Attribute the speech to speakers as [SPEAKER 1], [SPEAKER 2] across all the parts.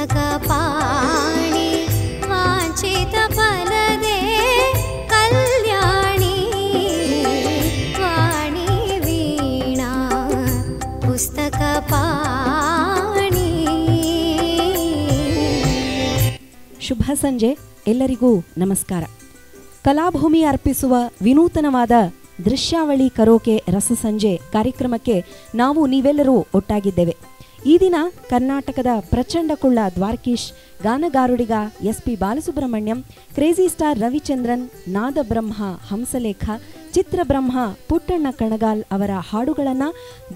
[SPEAKER 1] ಪುಸ್ತಕ ಪಾಣಿ ವಾಂಛಿತ ಫಲದೆ ಕಲ್ಯಾಣಿ ವಾಣಿ ವೀಣಾ ಪುಸ್ತಕ ಪಾಣಿ.
[SPEAKER 2] ಶುಭ ಸಂಜೆ, ಎಲ್ಲರಿಗೂ ನಮಸ್ಕಾರ. ಕಲಾಭೂಮಿ ಅರ್ಪಿಸುವ ವಿನೂತನವಾದ ದೃಶ್ಯಾವಳಿ ಕರೋಕೆ ರಸಸಂಜೆ ಕಾರ್ಯಕ್ರಮಕ್ಕೆ ನಾವು ನೀವೆಲ್ಲರೂ ಒಟ್ಟಾಗಿದ್ದೇವೆ. ಈ ದಿನ ಕರ್ನಾಟಕದ ಪ್ರಚಂಡ ಕುಳ್ಳ ದ್ವಾರಕೀಶ್, ಗಾನಗಾರುಡಿಗ SP Balasubrahmanyam, crazy star Ravichandran, ನಾದಬ್ರಹ್ಮ ಹಂಸಲೇಖ, ಚಿತ್ರಬ್ರಹ್ಮ ಪುಟ್ಟಣ್ಣ ಕಣಗಾಲ್ ಅವರ ಹಾಡುಗಳನ್ನು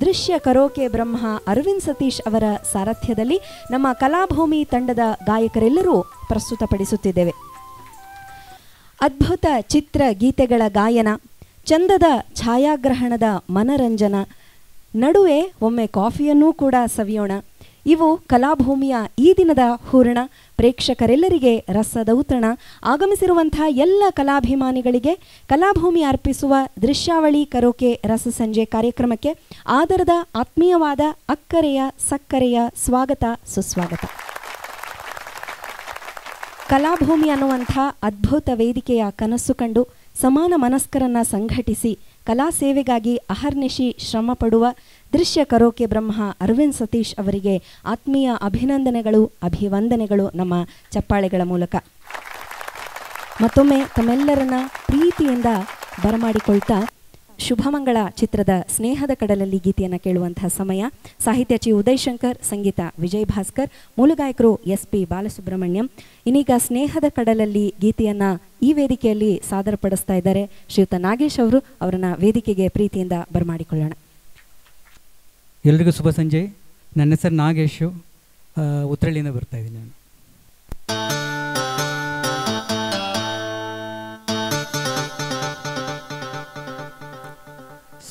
[SPEAKER 2] ದೃಶ್ಯ ಕರೋಕೆ ಬ್ರಹ್ಮ ಅರವಿಂದ್ ಸತೀಶ್ ಅವರ ಸಾರಥ್ಯದಲ್ಲಿ ನಮ್ಮ ಕಲಾಭೂಮಿ ತಂಡದ ಗಾಯಕರೆಲ್ಲರೂ ಪ್ರಸ್ತುತಪಡಿಸುತ್ತಿದ್ದೇವೆ. ಅದ್ಭುತ ಚಿತ್ರ ಗೀತೆಗಳ ಗಾಯನ, ಚಂದದ ಛಾಯಾಗ್ರಹಣದ ಮನರಂಜನ, ನಡುವೆ ಒಮ್ಮೆ ಕಾಫಿಯನ್ನೂ ಕೂಡ ಸವಿಯೋಣ. ಇವು ಕಲಾಭೂಮಿಯ ಈ ದಿನದ ಹೂರಣ. ಪ್ರೇಕ್ಷಕರೆಲ್ಲರಿಗೆ ರಸದೌತಣ. ಆಗಮಿಸಿರುವಂಥ ಎಲ್ಲ ಕಲಾಭಿಮಾನಿಗಳಿಗೆ ಕಲಾಭೂಮಿ ಅರ್ಪಿಸುವ ದೃಶ್ಯಾವಳಿ ಕರೋಕೆ ರಸಸಂಜೆ ಕಾರ್ಯಕ್ರಮಕ್ಕೆ ಆದರದ ಆತ್ಮೀಯವಾದ ಅಕ್ಕರೆಯ ಸಕ್ಕರೆಯ ಸ್ವಾಗತ ಸುಸ್ವಾಗತ. ಕಲಾಭೂಮಿ ಅನ್ನುವಂಥ ಅದ್ಭುತ ವೇದಿಕೆಯ ಕನಸು ಕಂಡು ಸಮಾನ ಮನಸ್ಕರನ್ನ ಸಂಘಟಿಸಿ ಕಲಾ ಸೇವೆಗಾಗಿ ಅಹರ್ನಿಶಿ ಶ್ರಮ ಪಡುವ ದೃಶ್ಯ ಕರೋಕೆ ಬ್ರಹ್ಮ ಅರವಿಂದ್ ಸತೀಶ್ ಅವರಿಗೆ ಆತ್ಮೀಯ ಅಭಿನಂದನೆಗಳು, ಅಭಿವಂದನೆಗಳು ನಮ್ಮ ಚಪ್ಪಾಳೆಗಳ ಮೂಲಕ. ಮತ್ತೊಮ್ಮೆ ತಮ್ಮೆಲ್ಲರನ್ನ ಪ್ರೀತಿಯಿಂದ ಬರಮಾಡಿಕೊಳ್ತಾ ಶುಭಮಂಗಳ ಚಿತ್ರದ ಸ್ನೇಹದ ಕಡಲಲ್ಲಿ ಗೀತೆಯನ್ನು ಕೇಳುವಂತಹ ಸಮಯ. ಸಾಹಿತ್ಯ ಚಿ ಉದಯಶಂಕರ್, ಸಂಗೀತ ವಿಜಯ್ ಭಾಸ್ಕರ್, ಮೂಲಗಾಯಕರು SP ಬಾಲಸುಬ್ರಹ್ಮಣ್ಯಂ. ಇನ್ನೀಗ ಸ್ನೇಹದ ಕಡಲಲ್ಲಿ ಗೀತೆಯನ್ನು ಈ ವೇದಿಕೆಯಲ್ಲಿ ಸಾದರಪಡಿಸ್ತಾ ಇದ್ದಾರೆ ಶ್ರೀಯುತ ನಾಗೇಶ್ ಅವರು. ಅವರನ್ನ ವೇದಿಕೆಗೆ ಪ್ರೀತಿಯಿಂದ ಬರಮಾಡಿಕೊಳ್ಳೋಣ.
[SPEAKER 3] ಎಲ್ರಿಗೂ ಶುಭ ಸಂಜೆ. ನನ್ನ ಹೆಸರು ನಾಗೇಶು, ಉತ್ರಳ್ಳಿಯಿಂದ ಬರ್ತಾ ಇದ್ದೀನಿ ನಾನು.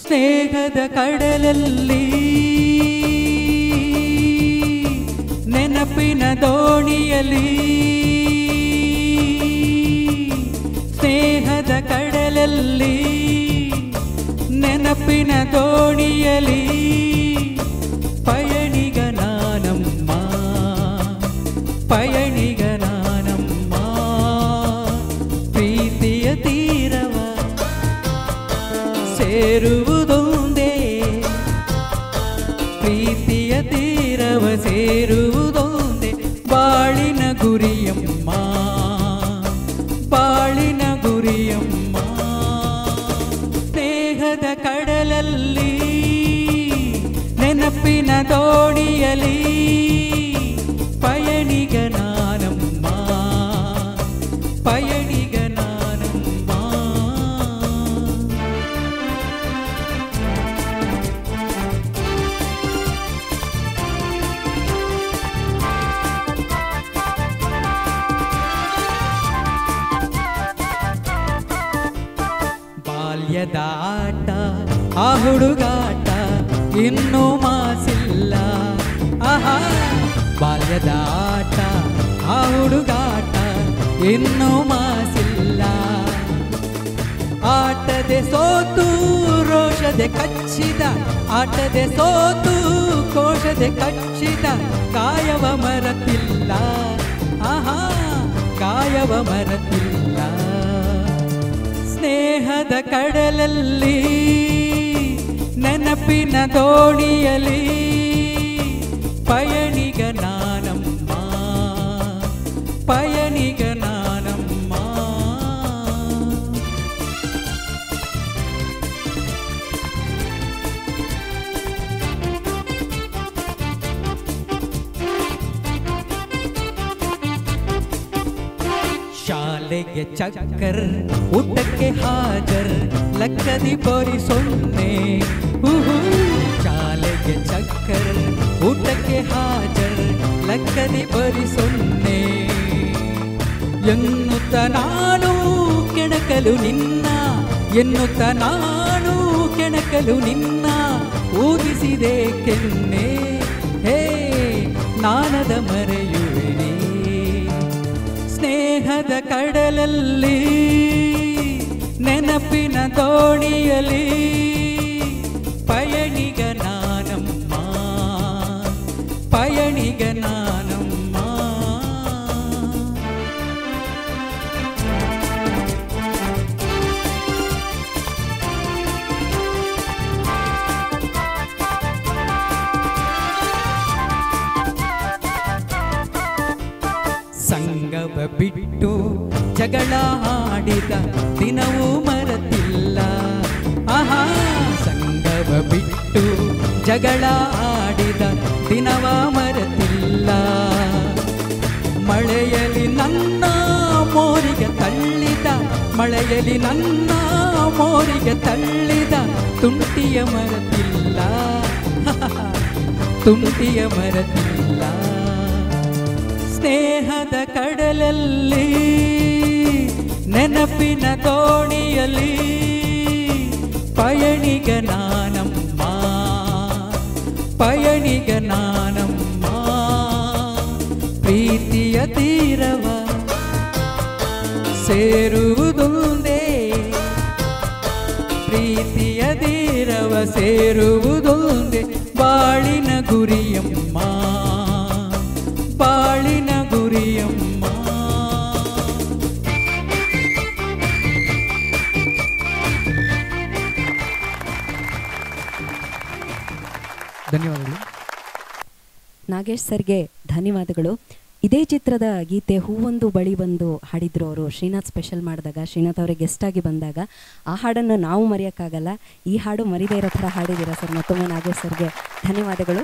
[SPEAKER 3] ಸ್ನೇಹದ ಕಡಲಲ್ಲಿ ನೆನಪಿನ ದೋಣಿಯಲ್ಲಿ, ಸ್ನೇಹದ ಕಡಲಲ್ಲಿ ನೆನಪಿನ ದೋಣಿಯಲ್ಲಿ ಪಯಣಿಗ ನಾನಮ್ಮ, ಪಯಣಿಗ ನಾನಮ್ಮ, ಪ್ರೀತಿಯ ತೀರವ ಸೇರುವುದೊಂದೇ, ಪ್ರೀತಿಯ ತೀರವ ಸೇರುವುದೊಂದೇ ಬಾಳಿನ ಗುರಿಯಮ್ಮ, ಬಾಳಿನ ಗುರಿಯಮ್ಮ. ಸ್ನೇಹದ ಕಡಲಲ್ಲಿ ನೆನಪಿನ ದೋಣಿಯಲ್ಲಿ ಪಯಣಿಗ ನಾನಮ್ಮ, ಪಯಣಿಗ ನಾನಮ್ಮ. ಬಾಲ್ಯದ ಆಟ ಆ ಹುಡುಗಾಟ ಇನ್ನೂ ಮಾಸಿಲ್ಲ, ಆಹಾ ಬಾಲ್ಯದ ಆಟ ಆ ಹುಡುಗಾಟ ಇನ್ನೂ ಮಾಸಿಲ್ಲ. ಆಟದೆ ಸೋತು ರೋಷದೆ ಕಚ್ಚಿದ, ಆಟದೆ ಸೋತು ಕೋಶದೆ ಕಚ್ಚಿದ ಕಾಯವ ಮರತಿಲ್ಲ, ಆಹಾ ಕಾಯವ ಮರತಿಲ್ಲ. ಸ್ನೇಹದ ಕಡಲಲ್ಲಿ ನೆನಪಿನ ದೋಣಿಯಲ್ಲಿ ಪಯಣಿಗ ನಾನಮ್ಮ, ಪಯಣಿಗ ನಾನಮ್ಮ. ಶಾಲೆಗೆ ಚಕ್ಕರ್, ಊಟಕ್ಕೆ ಹಾಜರ್, ಲಕ್ಕದಿ ಬೋರಿ ಸೊನ್ನೆ. ಶಾಲೆಗೆ ಚಕ್ಕರ್, ಊಟಕ್ಕೆ ಹಾಜರ್, ಲಕ್ಕದಿ ಬೋರಿ ಸೊನ್ನೆ. ಎನ್ನುತ್ತ ನಾನು ಕೆಣಕಲು ನಿನ್ನ, ಎನ್ನುತ್ತ ನಾನು ಕೆಣಕಲು ನಿನ್ನ, ಊದಿಸಿದೆ ಕೆನ್ನೆ, ಹೇ ನಾನದ ಮರೆಯುವೆನೆ. ಸ್ನೇಹದ ಕಡಲಲ್ಲಿ ನೆನಪಿನ ದೋಣಿಯಲ್ಲಿ ಪಯಣಿಗ ನಾನಮ್ಮ, ಪಯಣಿಗ ನಾನಮ್ಮ. ಬಿಟ್ಟು ಜಗಳ ಆಡಿದ ದಿನವೂ ಮರೆತಿಲ್ಲ. ಆಹಾ ಸಂಗವ ಬಿಟ್ಟು ಜಗಳ ಆಡಿದ ದಿನವ ಮರೆತಿಲ್ಲ. ಮಳೆಯಲ್ಲಿ ನನ್ನ ಮೋರಿಗೆ ತಳ್ಳಿದ, ಮಳೆಯಲ್ಲಿ ನನ್ನ ಮೋರಿಗೆ ತಳ್ಳಿದ ತುಂಟಿಯ ಮರೆತಿಲ್ಲ, ತುಂಟಿಯ ಮರೆತಿಲ್ಲ. ಸ್ನೇಹದ ಕಡಲಲ್ಲಿ ನೆನಪಿನ ದೋಣಿಯಲ್ಲಿ ಪಯಣಿಗ ನಾನಮ್ಮ, ಪಯಣಿಗ ನಾನಮ್ಮ. ಪ್ರೀತಿಯ ತೀರವ ಸೇರುವುದೊಂದೇ, ಪ್ರೀತಿಯ ತೀರವ ಸೇರುವುದೊಂದೇ ಬಾಳಿನ ಗುರಿಯಮ್ಮ, ಬಾಳಿನ ಗುರಿಯಮ್ಮ. ಧನ್ಯವಾದಗಳು.
[SPEAKER 2] ನಾಗೇಶ್ ಸರ್ಗೆ ಧನ್ಯವಾದಗಳು. ಇದೇ ಚಿತ್ರದ ಗೀತೆ ಹೂವೊಂದು ಬಳಿ ಬಂದು ಹಾಡಿದ್ರು ಅವರು ಶ್ರೀನಾಥ್ ಸ್ಪೆಷಲ್ ಮಾಡಿದಾಗ, ಶ್ರೀನಾಥ್ ಅವರೇ ಗೆಸ್ಟ್ ಆಗಿ ಬಂದಾಗ. ಆ ಹಾಡನ್ನು ನಾವು ಮರೆಯೋಕ್ಕಾಗಲ್ಲ. ಈ ಹಾಡು ಮರಿದೇ ಇರೋ ಥರ ಹಾಡಿದ್ದೀರಾ ಸರ್. ಮತ್ತೊಮ್ಮೆ ನಾಗೇಶ್ ಸರ್ಗೆ ಧನ್ಯವಾದಗಳು.